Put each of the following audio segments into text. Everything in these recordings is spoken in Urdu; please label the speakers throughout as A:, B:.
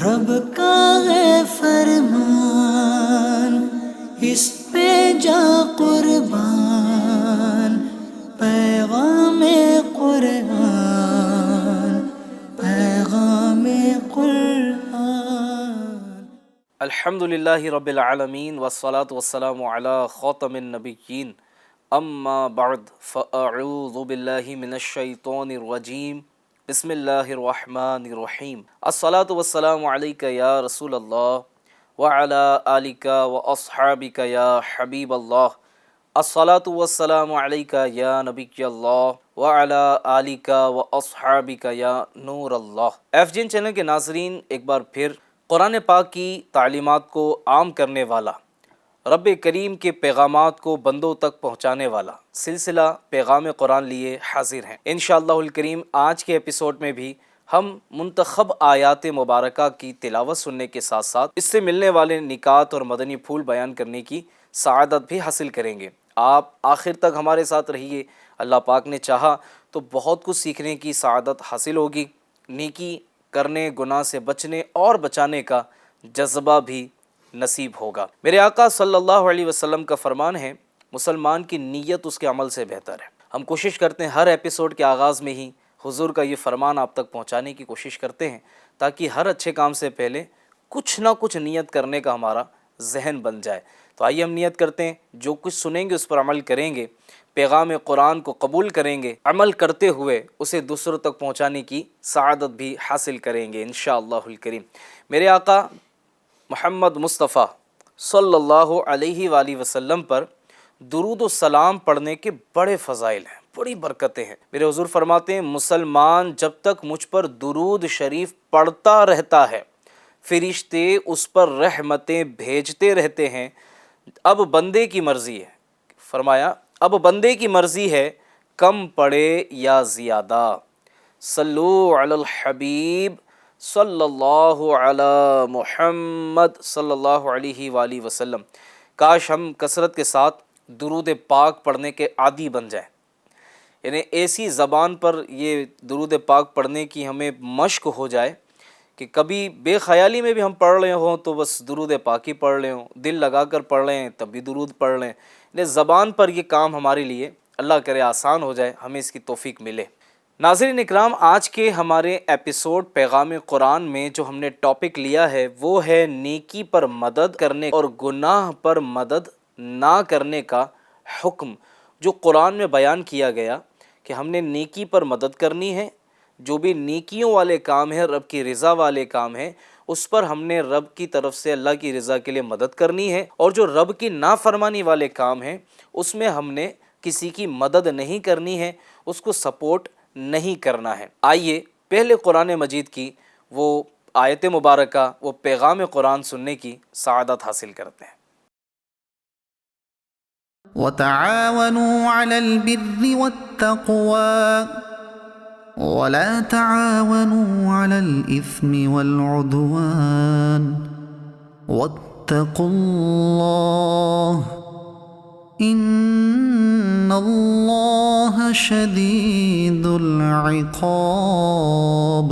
A: رب کا ہے فرمان، اس پہ جا قربان، پیغام قرآن، پیغام قرآن۔
B: الحمد للہ رب العالمین والصلاة والسلام علی خاتم النبیین اما بعد فاعوذ باللہ من الشیطان الرجیم بسم اللہ الرحمن الرحیم الصلاة والسلام علیک یا رسول اللہ وعلی آلک واصحابک یا حبیب اللہ الصلاة والسلام علیک یا نبی اللہ وعلی آلک واصحابک یا نور اللہ۔ ایف جین چینل کے ناظرین، ایک بار پھر قرآن پاک کی تعلیمات کو عام کرنے والا، رب کریم کے پیغامات کو بندوں تک پہنچانے والا سلسلہ پیغام قرآن لیے حاضر ہیں۔ انشاءاللہ الکریم آج کے ایپیسوڈ میں بھی ہم منتخب آیات مبارکہ کی تلاوت سننے کے ساتھ ساتھ اس سے ملنے والے نکات اور مدنی پھول بیان کرنے کی سعادت بھی حاصل کریں گے۔ آپ آخر تک ہمارے ساتھ رہیے، اللہ پاک نے چاہا تو بہت کچھ سیکھنے کی سعادت حاصل ہوگی، نیکی کرنے، گناہ سے بچنے اور بچانے کا جذبہ بھی نصیب ہوگا۔ میرے آقا صلی اللہ علیہ وسلم کا فرمان ہے، مسلمان کی نیت اس کے عمل سے بہتر ہے۔ ہم کوشش کرتے ہیں ہر ایپیسوڈ کے آغاز میں ہی حضور کا یہ فرمان آپ تک پہنچانے کی کوشش کرتے ہیں، تاکہ ہر اچھے کام سے پہلے کچھ نہ کچھ نیت کرنے کا ہمارا ذہن بن جائے۔ تو آئیے ہم نیت کرتے ہیں، جو کچھ سنیں گے اس پر عمل کریں گے، پیغام قرآن کو قبول کریں گے، عمل کرتے ہوئے اسے دوسروں تک پہنچانے کی سعادت بھی حاصل کریں گے انشاءاللہ الکریم۔ میرے آقا محمد مصطفیٰ صلی اللہ علیہ وآلہ وسلم پر درود و سلام پڑھنے کے بڑے فضائل ہیں، بڑی برکتیں ہیں۔ میرے حضور فرماتے ہیں، مسلمان جب تک مجھ پر درود شریف پڑھتا رہتا ہے، فرشتے اس پر رحمتیں بھیجتے رہتے ہیں۔ اب بندے کی مرضی ہے، فرمایا اب بندے کی مرضی ہے کم پڑھے یا زیادہ۔ صلو علی الحبیب صلی اللہ علی محمد صلی اللہ علیہ وآلہ وسلم۔ کاش ہم کثرت کے ساتھ درود پاک پڑھنے کے عادی بن جائیں، یعنی ایسی زبان پر یہ درود پاک پڑھنے کی ہمیں مشق ہو جائے کہ کبھی بے خیالی میں بھی ہم پڑھ رہے ہوں تو بس درود پاک ہی پڑھ رہے ہوں، دل لگا کر پڑھ رہے ہیں تب بھی درود پڑھ رہے ہیں، یعنی زبان پر یہ کام ہمارے لیے اللہ کرے آسان ہو جائے، ہمیں اس کی توفیق ملے۔ ناظرین اکرام، آج کے ہمارے ایپیسوڈ پیغام قرآن میں جو ہم نے ٹاپک لیا ہے وہ ہے نیکی پر مدد کرنے اور گناہ پر مدد نہ کرنے کا حکم، جو قرآن میں بیان کیا گیا کہ ہم نے نیکی پر مدد کرنی ہے، جو بھی نیکیوں والے کام ہیں، رب کی رضا والے کام ہیں، اس پر ہم نے رب کی طرف سے اللہ کی رضا کے لیے مدد کرنی ہے، اور جو رب کی نافرمانی والے کام ہیں اس میں ہم نے کسی کی مدد نہیں کرنی ہے، اس کو سپورٹ نہیں کرنا ہے۔ آئیے پہلے قرآن مجید کی وہ آیت مبارکہ، وہ پیغام قرآن سننے کی سعادت حاصل کرتے ہیں۔
A: وَتَعَاوَنُوا عَلَى الْبِرِّ وَالتَّقْوَى وَلَا تَعَاوَنُوا عَلَى الْإِثْمِ وَالْعُدْوَانِ وَاتَّقُوا اللَّهَ إِنَّ اللَّهَ شَدِيدُ الْعِقَابِ۔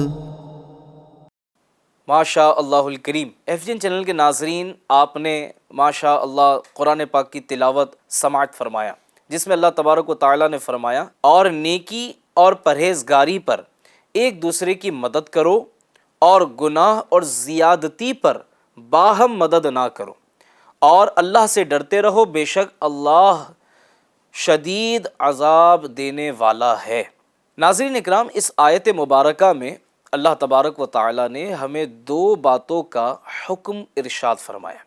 B: ماشاء اللہ الکریم، ایف جین چینل کے ناظرین، آپ نے ماشاء اللہ قرآن پاک کی تلاوت سماعت فرمایا، جس میں اللہ تبارک و تعالیٰ نے فرمایا، اور نیکی اور پرہیزگاری پر ایک دوسرے کی مدد کرو اور گناہ اور زیادتی پر باہم مدد نہ کرو، اور اللہ سے ڈرتے رہو، بے شک اللہ شدید عذاب دینے والا ہے۔ ناظرین اکرام، اس آیت مبارکہ میں اللہ تبارک و تعالیٰ نے ہمیں دو باتوں کا حکم ارشاد فرمایا۔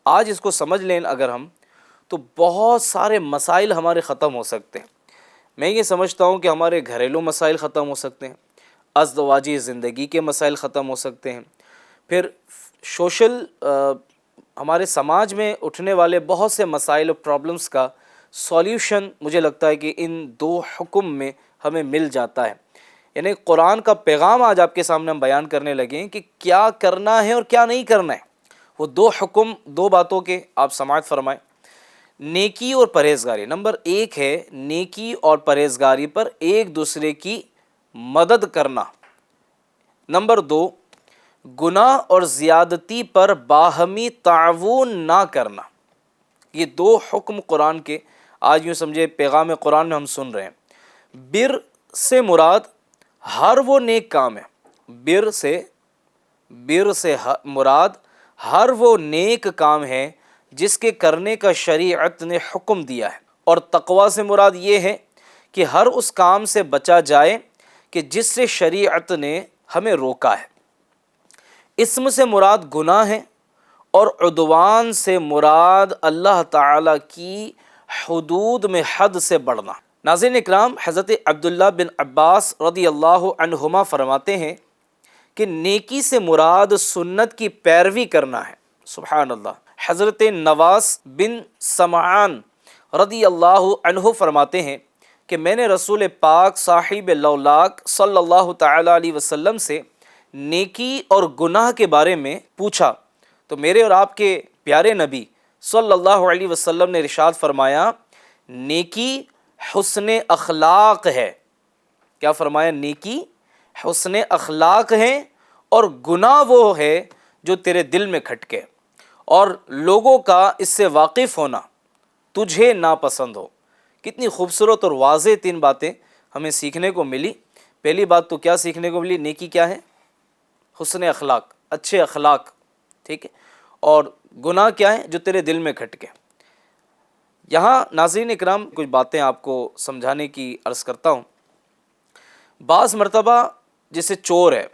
B: آج اس کو سمجھ لیں اگر ہم، تو بہت سارے مسائل ہمارے ختم ہو سکتے ہیں۔ میں یہ سمجھتا ہوں کہ ہمارے گھریلو مسائل ختم ہو سکتے ہیں، ازدواجی زندگی کے مسائل ختم ہو سکتے ہیں، پھر سوشل ہمارے سماج میں اٹھنے والے بہت سے مسائل اور پرابلمس کا سولیوشن مجھے لگتا ہے کہ ان دو حکم میں ہمیں مل جاتا ہے۔ یعنی قرآن کا پیغام آج آپ کے سامنے ہم بیان کرنے لگے ہیں کہ کیا کرنا ہے اور کیا نہیں کرنا ہے۔ وہ دو حکم، دو باتوں کے آپ سماعت فرمائیں۔ نیکی اور پرہیزگاری، نمبر ایک ہے نیکی اور پرہیزگاری پر ایک دوسرے کی مدد کرنا۔ نمبر دو، گناہ اور زیادتی پر باہمی تعاون نہ کرنا، یہ دو حکم قرآن کے آج یوں سمجھے پیغام قرآن میں ہم سن رہے ہیں۔ بر سے مراد ہر وہ نیک کام ہے، بر سے مراد ہر وہ نیک کام ہے جس کے کرنے کا شریعت نے حکم دیا ہے، اور تقویٰ سے مراد یہ ہے کہ ہر اس کام سے بچا جائے کہ جس سے شریعت نے ہمیں روکا ہے۔ اسم سے مراد گناہ ہے، اور عدوان سے مراد اللہ تعالیٰ کی حدود میں حد سے بڑھنا۔ ناظرین اکرام، حضرت عبداللہ بن عباس رضی اللہ عنہما فرماتے ہیں کہ نیکی سے مراد سنت کی پیروی کرنا ہے۔ سبحان اللہ۔ حضرت نواس بن سمعان رضی اللہ عنہ فرماتے ہیں کہ میں نے رسول پاک صاحب لولاک صلی اللہ تعالیٰ علیہ وسلم سے نیکی اور گناہ کے بارے میں پوچھا تو میرے اور آپ کے پیارے نبی صلی اللہ علیہ وسلم نے ارشاد فرمایا، نیکی حسن اخلاق ہے۔ کیا فرمایا؟ نیکی حسن اخلاق ہے، اور گناہ وہ ہے جو تیرے دل میں کھٹکے، اور لوگوں کا اس سے واقف ہونا تجھے ناپسند ہو۔ کتنی خوبصورت اور واضح تین باتیں ہمیں سیکھنے کو ملی۔ پہلی بات تو کیا سیکھنے کو ملی؟ نیکی کیا ہے؟ حسن اخلاق، اچھے اخلاق، ٹھیک ہے۔ اور گناہ کیا ہے؟ جو تیرے دل میں کھٹکے۔ یہاں ناظرین اکرام کچھ باتیں آپ کو سمجھانے کی عرض کرتا ہوں۔ بعض مرتبہ جیسے چور ہے،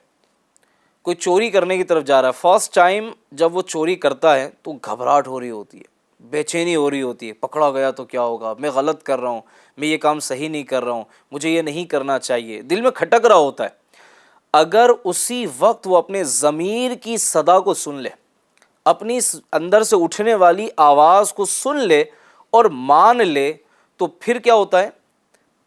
B: کوئی چوری کرنے کی طرف جا رہا ہے، فرسٹ ٹائم جب وہ چوری کرتا ہے تو گھبراہٹ ہو رہی ہوتی ہے، بے چینی ہو رہی ہوتی ہے، پکڑا گیا تو کیا ہوگا، میں غلط کر رہا ہوں، میں یہ کام صحیح نہیں کر رہا ہوں، مجھے یہ نہیں کرنا چاہیے، دل میں کھٹک رہا ہوتا ہے۔ اگر اسی وقت وہ اپنے ضمیر کی صدا کو سن لے، اپنی اندر سے اٹھنے والی آواز کو سن لے اور مان لے، تو پھر کیا ہوتا ہے؟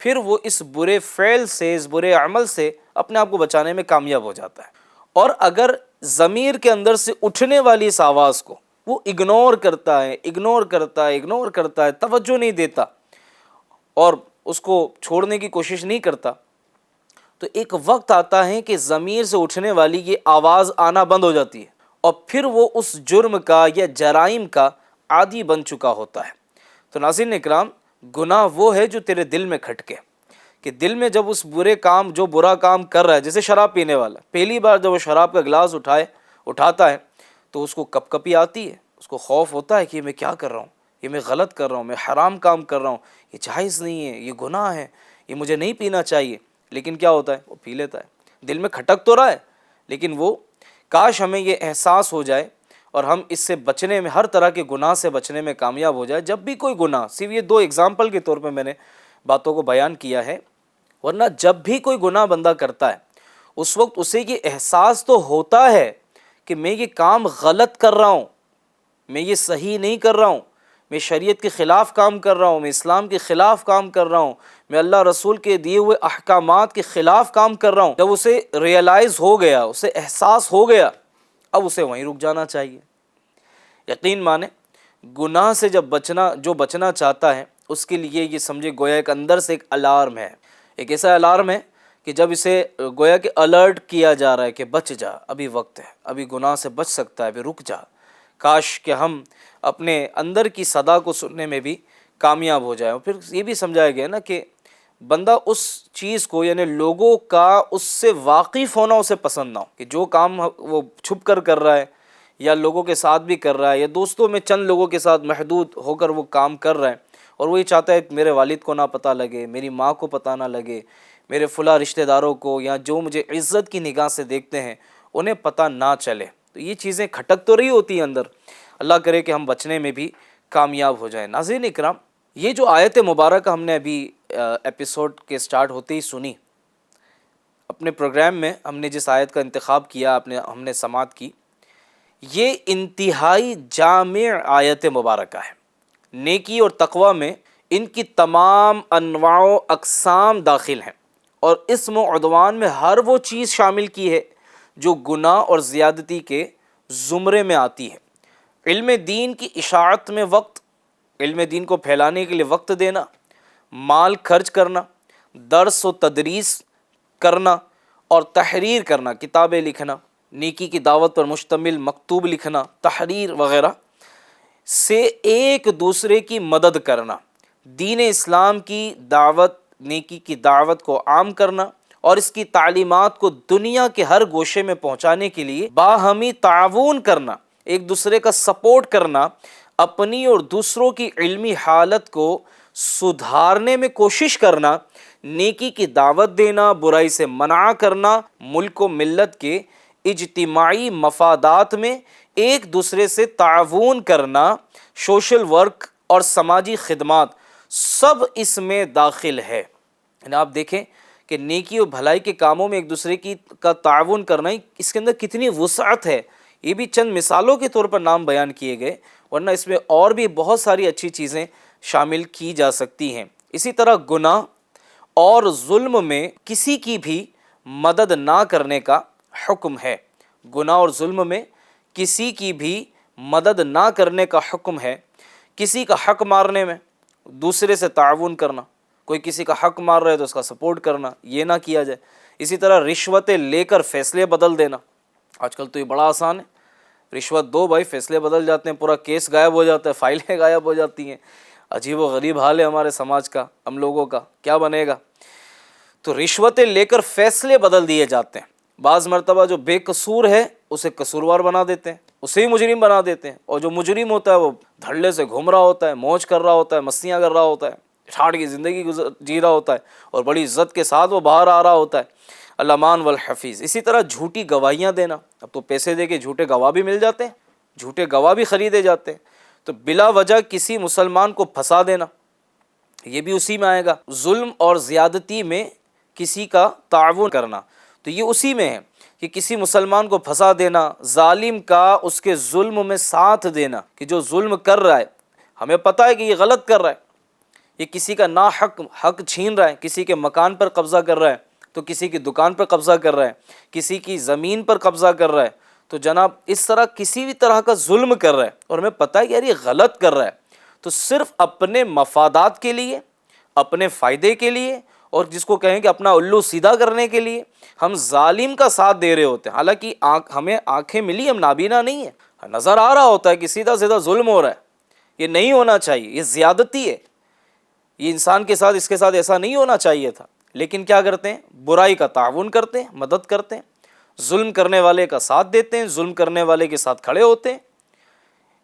B: پھر وہ اس برے فعل سے، اس برے عمل سے اپنے آپ کو بچانے میں کامیاب ہو جاتا ہے۔ اور اگر ضمیر کے اندر سے اٹھنے والی اس آواز کو وہ اگنور کرتا ہے، توجہ نہیں دیتا اور اس کو چھوڑنے کی کوشش نہیں کرتا، تو ایک وقت آتا ہے کہ ضمیر سے اٹھنے والی یہ آواز آنا بند ہو جاتی ہے، اور پھر وہ اس جرم کا یا جرائم کا عادی بن چکا ہوتا ہے۔ تو ناظرین اکرام، گناہ وہ ہے جو تیرے دل میں کھٹکے، کہ دل میں جب اس جو برا کام کر رہا ہے، جیسے شراب پینے والا، پہلی بار جب وہ شراب کا گلاس اٹھاتا ہے تو اس کو کپ کپی آتی ہے، اس کو خوف ہوتا ہے کہ یہ میں کیا کر رہا ہوں، یہ میں غلط کر رہا ہوں، میں حرام کام کر رہا ہوں، یہ جائز نہیں ہے، یہ گناہ ہے، یہ مجھے نہیں پینا چاہیے۔ لیکن کیا ہوتا ہے؟ وہ پی لیتا ہے۔ دل میں کھٹک تو رہا ہے، لیکن وہ کاش ہمیں یہ احساس ہو جائے اور ہم اس سے بچنے میں، ہر طرح کے گناہ سے بچنے میں کامیاب ہو جائے۔ جب بھی کوئی گناہ، صرف یہ دو ایگزامپل کے طور پہ میں نے باتوں کو بیان کیا ہے، ورنہ جب بھی کوئی گناہ بندہ کرتا ہے اس وقت اسے یہ احساس تو ہوتا ہے کہ میں یہ کام غلط کر رہا ہوں، میں یہ صحیح نہیں کر رہا ہوں، میں شریعت کے خلاف کام کر رہا ہوں، میں اسلام کے خلاف کام کر رہا ہوں، میں اللہ رسول کے دیے ہوئے احکامات کے خلاف کام کر رہا ہوں۔ جب اسے ریئلائز ہو گیا، اسے احساس ہو گیا، اب اسے وہیں رک جانا چاہیے۔ یقین مانیں، گناہ سے جو بچنا چاہتا ہے اس کے لیے یہ سمجھے گویا ایک اندر سے ایک الارم ہے، ایک ایسا الارم ہے کہ جب اسے گویا کہ الرٹ کیا جا رہا ہے کہ بچ جا، ابھی وقت ہے، ابھی گناہ سے بچ سکتا ہے، ابھی رک جا۔ کاش کہ ہم اپنے اندر کی صدا کو سننے میں بھی کامیاب ہو جائیں۔ اور پھر یہ بھی سمجھایا گیا نا کہ بندہ اس چیز کو، یعنی لوگوں کا اس سے واقف ہونا اسے پسند نہ ہو، کہ جو کام وہ چھپ کر رہا ہے یا لوگوں کے ساتھ بھی کر رہا ہے یا دوستوں میں چند لوگوں کے ساتھ محدود ہو کر وہ کام کر رہا ہے، اور وہ یہ چاہتا ہے کہ میرے والد کو نہ پتہ لگے، میری ماں کو پتہ نہ لگے، میرے فلاں رشتہ داروں کو یا جو مجھے عزت کی نگاہ سے دیکھتے ہیں انہیں پتہ نہ چلے۔ تو یہ چیزیں کھٹک تو رہی ہوتی ہیں اندر، اللہ کرے کہ ہم بچنے میں بھی کامیاب ہو جائیں۔ ناظرین اکرام، یہ جو آیت مبارکہ ہم نے ابھی ایپیسوڈ کے سٹارٹ ہوتے ہی سنی، اپنے پروگرام میں ہم نے جس آیت کا انتخاب کیا، ہم نے سماعت کی، یہ انتہائی جامع آیت مبارکہ ہے۔ نیکی اور تقوی میں ان کی تمام انواع و اقسام داخل ہیں، اور اسم و عدوان میں ہر وہ چیز شامل کی ہے جو گناہ اور زیادتی کے زمرے میں آتی ہے۔ علم دین کی اشاعت میں وقت، علم دین کو پھیلانے کے لیے وقت دینا، مال خرچ کرنا، درس و تدریس کرنا اور تحریر کرنا، کتابیں لکھنا، نیکی کی دعوت پر مشتمل مکتوب لکھنا، تحریر وغیرہ سے ایک دوسرے کی مدد کرنا، دین اسلام کی دعوت، نیکی کی دعوت کو عام کرنا اور اس کی تعلیمات کو دنیا کے ہر گوشے میں پہنچانے کے لیے باہمی تعاون کرنا، ایک دوسرے کا سپورٹ کرنا، اپنی اور دوسروں کی علمی حالت کو سدھارنے میں کوشش کرنا، نیکی کی دعوت دینا، برائی سے منع کرنا، ملک و ملت کے اجتماعی مفادات میں ایک دوسرے سے تعاون کرنا، سوشل ورک اور سماجی خدمات سب اس میں داخل ہے۔ یعنی آپ دیکھیں کہ نیکی و بھلائی کے کاموں میں ایک دوسرے کا تعاون کرنا، اس کے اندر کتنی وسعت ہے۔ یہ بھی چند مثالوں کے طور پر نام بیان کیے گئے، ورنہ اس میں اور بھی بہت ساری اچھی چیزیں شامل کی جا سکتی ہیں۔ اسی طرح گناہ اور ظلم میں کسی کی بھی مدد نہ کرنے کا حکم ہے۔ گناہ اور ظلم میں کسی کی بھی مدد نہ کرنے کا حکم ہے۔ کسی کا حق مارنے میں دوسرے سے تعاون کرنا، کوئی کسی کا حق مار رہا ہے تو اس کا سپورٹ کرنا، یہ نہ کیا جائے۔ اسی طرح رشوتیں لے کر فیصلے بدل دینا، آج کل تو یہ بڑا آسان ہے، رشوت دو بھائی، فیصلے بدل جاتے ہیں، پورا کیس غائب ہو جاتا ہے، فائلیں غائب ہو جاتی ہیں۔ عجیب و غریب حال ہے ہمارے سماج کا، ہم لوگوں کا کیا بنے گا؟ تو رشوتیں لے کر فیصلے بدل دیے جاتے ہیں۔ بعض مرتبہ جو بے قصور ہے اسے قصوروار بنا دیتے ہیں، اسے ہی مجرم بنا دیتے ہیں، اور جو مجرم ہوتا ہے وہ دھڑلے سے گھوم رہا ہوتا ہے، موج کر رہا ہوتا ہے، مستیاں کر رہا ہوتا ہے، ٹھاٹ کی زندگی جی رہا ہوتا ہے، اور بڑی عزت کے ساتھ وہ باہر آ رہا ہوتا ہے۔ الامان والحفیظ۔ اسی طرح جھوٹی گواہیاں دینا، اب تو پیسے دے کے جھوٹے گواہ بھی مل جاتے ہیں، جھوٹے گواہ بھی خریدے جاتے ہیں۔ تو بلا وجہ کسی مسلمان کو پھنسا دینا، یہ بھی اسی میں آئے گا۔ ظلم اور زیادتی میں کسی کا تعاون کرنا، تو یہ اسی میں ہے کہ کسی مسلمان کو پھنسا دینا، ظالم کا اس کے ظلم میں ساتھ دینا، کہ جو ظلم کر رہا ہے ہمیں پتہ ہے کہ یہ غلط کر رہا ہے، یہ کسی کا ناحق حق چھین رہا ہے، کسی کے مکان پر قبضہ کر رہا ہے، تو کسی کی دکان پر قبضہ کر رہا ہے، کسی کی زمین پر قبضہ کر رہا ہے، تو جناب اس طرح کسی بھی طرح کا ظلم کر رہا ہے اور ہمیں پتہ ہے کہ یار یہ غلط کر رہا ہے، تو صرف اپنے مفادات کے لیے، اپنے فائدے کے لیے، اور جس کو کہیں کہ اپنا الو سیدھا کرنے کے لیے ہم ظالم کا ساتھ دے رہے ہوتے ہیں۔ حالانکہ ہمیں آنکھیں ملی، ہم نابینا نہیں ہیں، نظر آ رہا ہوتا ہے کہ سیدھا سیدھا ظلم ہو رہا ہے، یہ نہیں ہونا چاہیے، یہ زیادتی ہے، یہ انسان کے ساتھ، اس کے ساتھ ایسا نہیں ہونا چاہیے تھا، لیکن کیا کرتے ہیں؟ برائی کا تعاون کرتے ہیں، مدد کرتے ہیں، ظلم کرنے والے کا ساتھ دیتے ہیں، ظلم کرنے والے کے ساتھ کھڑے ہوتے ہیں۔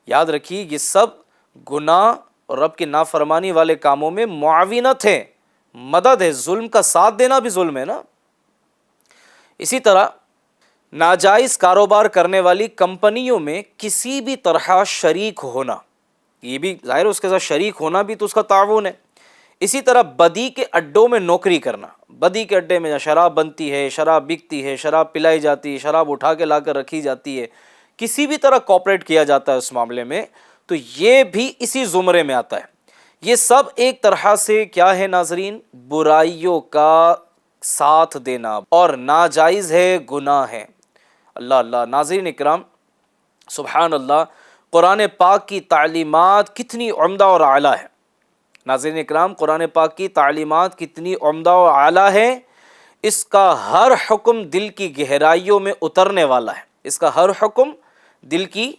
B: یاد رکھیے یہ سب گناہ اور رب کی نافرمانی والے کاموں میں معاونت ہے، مدد ہے، ظلم کا ساتھ دینا بھی ظلم ہے نا۔ اسی طرح ناجائز کاروبار کرنے والی کمپنیوں میں کسی بھی طرح شریک ہونا، یہ بھی ظاہر ہے اس کے ساتھ شریک ہونا بھی تو اس کا تعاون ہے۔ اسی طرح بدی کے اڈوں میں نوکری کرنا، بدی کے اڈے میں شراب بنتی ہے، شراب بکتی ہے، شراب پلائی جاتی ہے، شراب اٹھا کے لا کر رکھی جاتی ہے، کسی بھی طرح کوآپریٹ کیا جاتا ہے اس معاملے میں، تو یہ بھی اسی زمرے میں آتا ہے۔ یہ سب ایک طرح سے کیا ہے ناظرین؟ برائیوں کا ساتھ دینا اور ناجائز ہے، گناہ ہے۔ اللہ اللہ، ناظرین اکرام، سبحان اللہ، قرآن پاک کی تعلیمات کتنی عمدہ اور اعلیٰ ہے۔ ناظرین اکرام، قرآن پاک کی تعلیمات کتنی عمدہ اور اعلیٰ ہے، اس کا ہر حکم دل کی گہرائیوں میں اترنے والا ہے، اس کا ہر حکم دل کی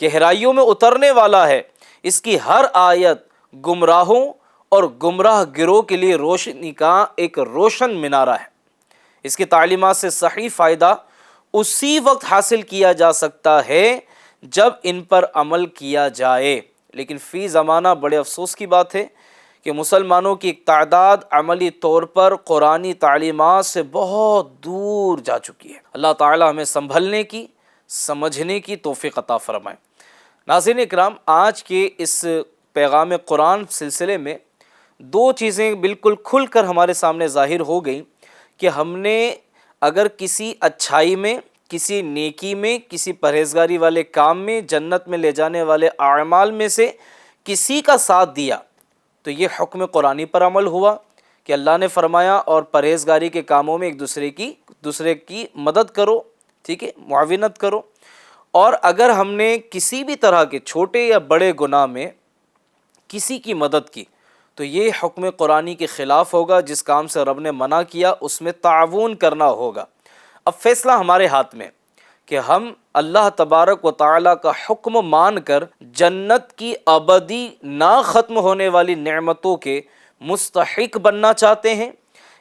B: گہرائیوں میں اترنے والا ہے۔ اس کی ہر آیت گمراہوں اور گمراہ گروہ کے لیے روشنی کا ایک روشن منارہ ہے۔ اس کی تعلیمات سے صحیح فائدہ اسی وقت حاصل کیا جا سکتا ہے جب ان پر عمل کیا جائے، لیکن فی زمانہ بڑے افسوس کی بات ہے کہ مسلمانوں کی ایک تعداد عملی طور پر قرآنی تعلیمات سے بہت دور جا چکی ہے۔ اللہ تعالی ہمیں سنبھلنے کی، سمجھنے کی توفیق عطا فرمائے۔ ناظرین اکرام، آج کے اس پیغام قرآن سلسلے میں دو چیزیں بالکل کھل کر ہمارے سامنے ظاہر ہو گئیں کہ ہم نے اگر کسی اچھائی میں، کسی نیکی میں، کسی پرہیزگاری والے کام میں، جنت میں لے جانے والے اعمال میں سے کسی کا ساتھ دیا تو یہ حکم قرآنی پر عمل ہوا کہ اللہ نے فرمایا اور پرہیزگاری کے کاموں میں ایک دوسرے کی مدد کرو، ٹھیک ہے، معاونت کرو۔ اور اگر ہم نے کسی بھی طرح کے چھوٹے یا بڑے گناہ میں کسی کی مدد کی تو یہ حکم قرآنی کے خلاف ہوگا، جس کام سے رب نے منع کیا اس میں تعاون کرنا ہوگا۔ اب فیصلہ ہمارے ہاتھ میں کہ ہم اللہ تبارک و تعالیٰ کا حکم مان کر جنت کی ابدی نہ ختم ہونے والی نعمتوں کے مستحق بننا چاہتے ہیں،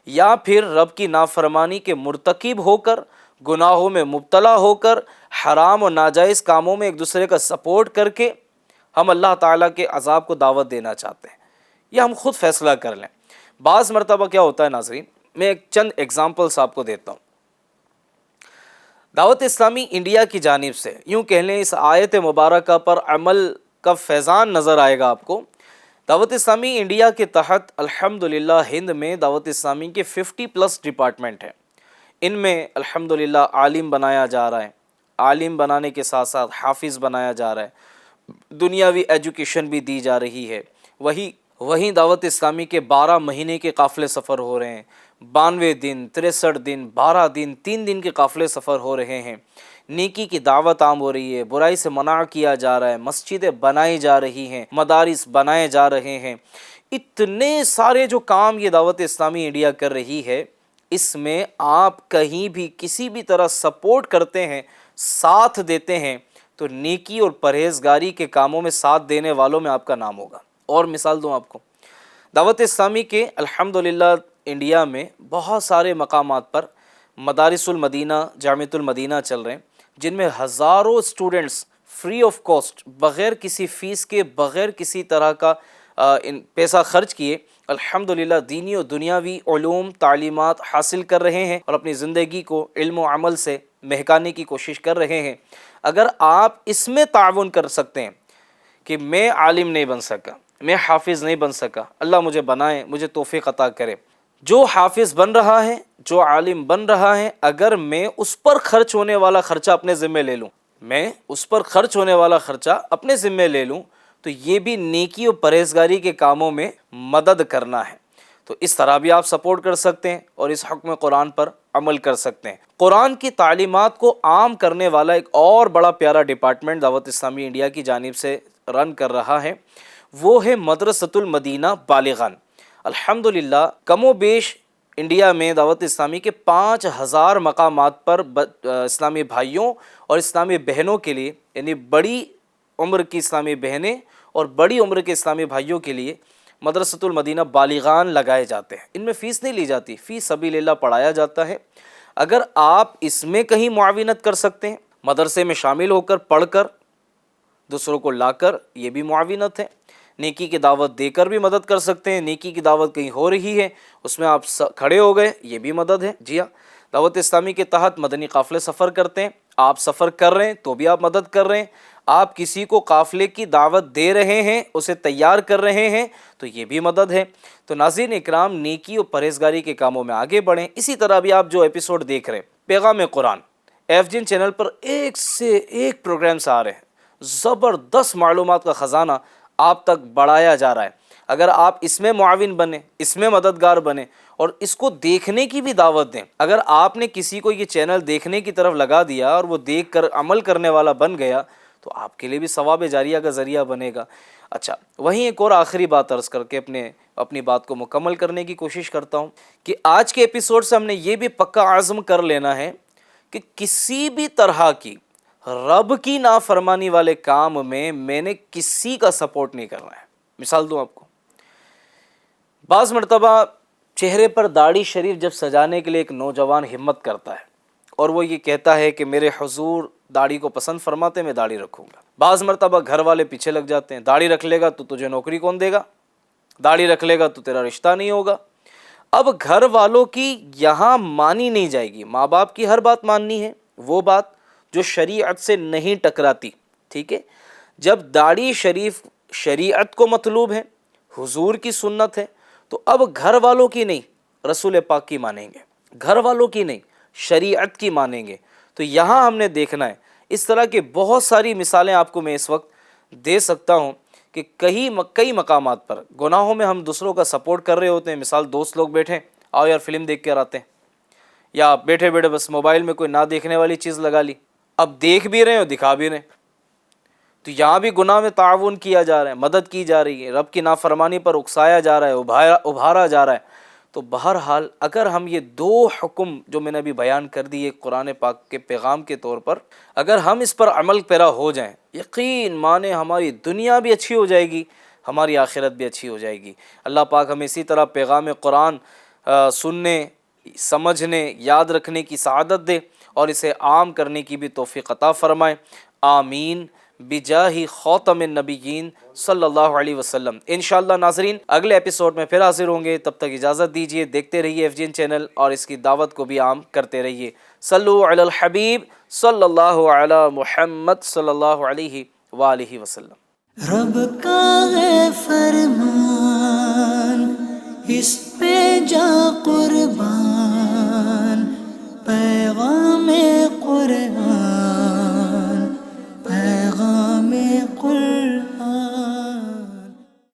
B: یا پھر رب کی نافرمانی کے مرتکب ہو کر، گناہوں میں مبتلا ہو کر، حرام و ناجائز کاموں میں ایک دوسرے کا سپورٹ کر کے ہم اللہ تعالیٰ کے عذاب کو دعوت دینا چاہتے ہیں۔ یہ ہم خود فیصلہ کر لیں۔ بعض مرتبہ کیا ہوتا ہے ناظرین، میں ایک چند ایگزامپلس آپ کو دیتا ہوں۔ دعوت اسلامی انڈیا کی جانب سے یوں کہہ لیں اس آیت مبارکہ پر عمل کا فیضان نظر آئے گا آپ کو۔ دعوت اسلامی انڈیا کے تحت الحمدللہ ہند میں دعوت اسلامی کے 50+ ڈپارٹمنٹ ہیں۔ ان میں الحمدللہ عالم بنایا جا رہا ہے، عالم بنانے کے ساتھ ساتھ حافظ بنایا جا رہا ہے، دنیاوی ایجوکیشن بھی دی جا رہی ہے۔ وہیں دعوت اسلامی کے 12 مہینے کے قافلے سفر ہو رہے ہیں، 92 دن، 63 دن، 12 دن، 3 دن کے قافلے سفر ہو رہے ہیں۔ نیکی کی دعوت عام ہو رہی ہے، برائی سے منع کیا جا رہا ہے، مسجدیں بنائی جا رہی ہیں، مدارس بنائے جا رہے ہیں۔ اتنے سارے جو کام یہ دعوت اسلامی انڈیا کر رہی ہے، اس میں آپ کہیں بھی کسی بھی طرح سپورٹ کرتے ہیں، ساتھ دیتے ہیں، تو نیکی اور پرہیزگاری کے کاموں میں ساتھ دینے والوں میں آپ کا نام ہوگا۔ اور مثال دوں آپ کو، دعوت اسلامی کے الحمدللہ انڈیا میں بہت سارے مقامات پر مدارس المدینہ، جامعۃ المدینہ چل رہے ہیں، جن میں ہزاروں اسٹوڈنٹس فری آف کاسٹ، بغیر کسی فیس کے، بغیر کسی طرح کا پیسہ خرچ کیے الحمدللہ دینی و دنیاوی علوم تعلیمات حاصل کر رہے ہیں اور اپنی زندگی کو علم و عمل سے مہکانے کی کوشش کر رہے ہیں۔ اگر آپ اس میں تعاون کر سکتے ہیں کہ میں عالم نہیں بن سکا، میں حافظ نہیں بن سکا، اللہ مجھے بنائے، مجھے توفیق عطا کرے، جو حافظ بن رہا ہے، جو عالم بن رہا ہے، اگر میں اس پر خرچ ہونے والا خرچہ اپنے ذمہ لے لوں، میں اس پر خرچ ہونے والا خرچہ اپنے ذمہ لے لوں، تو یہ بھی نیکی و پرہیزگاری کے کاموں میں مدد کرنا ہے۔ تو اس طرح بھی آپ سپورٹ کر سکتے ہیں اور اس حکم قرآن پر عمل کر سکتے ہیں۔ قرآن کی تعلیمات کو عام کرنے والا ایک اور بڑا پیارا ڈپارٹمنٹ دعوت اسلامی انڈیا کی جانب سے رن کر رہا ہے، وہ ہے مدرسۃ المدینہ بالغان۔ الحمدللہ کم و بیش انڈیا میں دعوت اسلامی کے 5000 مقامات پر اسلامی بھائیوں اور اسلامی بہنوں کے لیے، یعنی بڑی عمر کی اسلامی بہنیں اور بڑی عمر کے اسلامی بھائیوں کے لیے مدرسۃ المدینہ بالغان لگائے جاتے ہیں۔ ان میں فیس نہیں لی جاتی، فی سبیل اللہ پڑھایا جاتا ہے۔ اگر آپ اس میں کہیں معاونت کر سکتے ہیں، مدرسے میں شامل ہو کر پڑھ کر دوسروں کو لا کر، یہ بھی معاونت ہے۔ نیکی کی دعوت دے کر بھی مدد کر سکتے ہیں، نیکی کی دعوت کہیں ہو رہی ہے اس میں آپ کھڑے ہو گئے، یہ بھی مدد ہے۔ جی ہاں، دعوت اسلامی کے تحت مدنی قافلے سفر کرتے ہیں، آپ سفر کر رہے ہیں تو بھی آپ مدد کر رہے ہیں، آپ کسی کو قافلے کی دعوت دے رہے ہیں، اسے تیار کر رہے ہیں، تو یہ بھی مدد ہے۔ تو ناظرین اکرام، نیکی اور پرہیزگاری کے کاموں میں آگے بڑھیں۔ اسی طرح بھی آپ جو ایپیسوڈ دیکھ رہے ہیں پیغام قرآن FGN چینل پر، ایک سے ایک پروگرامس آ رہے ہیں، زبردست معلومات کا خزانہ آپ تک بڑھایا جا رہا ہے۔ اگر آپ اس میں معاون بنیں، اس میں مددگار بنیں اور اس کو دیکھنے کی بھی دعوت دیں۔ اگر آپ نے کسی کو یہ چینل دیکھنے کی طرف لگا دیا اور وہ دیکھ کر عمل کرنے والا بن گیا، تو آپ کے لیے بھی ثواب جاریہ کا ذریعہ بنے گا۔ اچھا، وہیں ایک اور آخری بات عرض کر کے اپنی بات کو مکمل کرنے کی کوشش کرتا ہوں کہ آج کے ایپیسوڈ سے ہم نے یہ بھی پکا عزم کر لینا ہے کہ کسی بھی طرح کی رب کی نافرمانی والے کام میں نے کسی کا سپورٹ نہیں کرنا ہے۔ مثال دوں آپ کو، بعض مرتبہ چہرے پر داڑھی شریف جب سجانے کے لیے ایک نوجوان ہمت کرتا ہے اور وہ یہ کہتا ہے کہ میرے حضور داڑھی کو پسند فرماتے، میں داڑھی رکھوں گا۔ بعض مرتبہ گھر والے پیچھے لگ جاتے ہیں، داڑھی رکھ لے گا تو تجھے نوکری کون دے گا، داڑھی رکھ لے گا تو تیرا رشتہ نہیں ہوگا۔ اب گھر والوں کی یہاں مانی نہیں جائے گی، ماں باپ کی ہر بات ماننی ہے، وہ بات جو شریعت سے نہیں ٹکراتی، ٹھیک ہے۔ جب داڑھی شریف شریعت کو مطلوب ہے، حضور کی سنت ہے، تو اب گھر والوں کی نہیں رسول پاک کی مانیں گے، گھر والوں کی نہیں شریعت کی مانیں گے۔ تو یہاں ہم نے دیکھنا ہے، اس طرح کے بہت ساری مثالیں آپ کو میں اس وقت دے سکتا ہوں کہ کئی مقامات پر گناہوں میں ہم دوسروں کا سپورٹ کر رہے ہوتے ہیں۔ مثال، دوست لوگ بیٹھے، آؤ یار فلم دیکھ کر آتے ہیں، یا بیٹھے بیٹھے بس موبائل میں کوئی نہ دیکھنے والی چیز لگا لی، اب دیکھ بھی رہے ہیں اور دکھا بھی رہے ہیں، تو یہاں بھی گناہ میں تعاون کیا جا رہا ہے، مدد کی جا رہی ہے، رب کی نافرمانی پر اکسایا جا رہا ہے، ابھارا جا رہا ہے۔ تو بہرحال اگر ہم یہ دو حکم جو میں نے ابھی بیان کر دیے قرآن پاک کے پیغام کے طور پر، اگر ہم اس پر عمل پیرا ہو جائیں، یقین مانے ہماری دنیا بھی اچھی ہو جائے گی، ہماری آخرت بھی اچھی ہو جائے گی۔ اللہ پاک ہمیں اسی طرح پیغام قرآن سننے، سمجھنے، یاد رکھنے کی سعادت دے اور اسے عام کرنے کی بھی توفیق عطا فرمائے، آمین بجاہ خاتم النبیین صلی اللہ علیہ وسلم۔ انشاءاللہ ناظرین اگلے ایپیسوڈ میں پھر حاضر ہوں گے، تب تک اجازت دیجیے، دیکھتے رہیے FGN چینل اور اس کی دعوت کو بھی عام کرتے رہیے۔ صلو علی الحبیب صلی اللہ علی محمد صلی اللہ علیہ وآلہ وسلم۔
A: رب کا ہے فرمان، اس پہ جا قربان، پیغام قرآن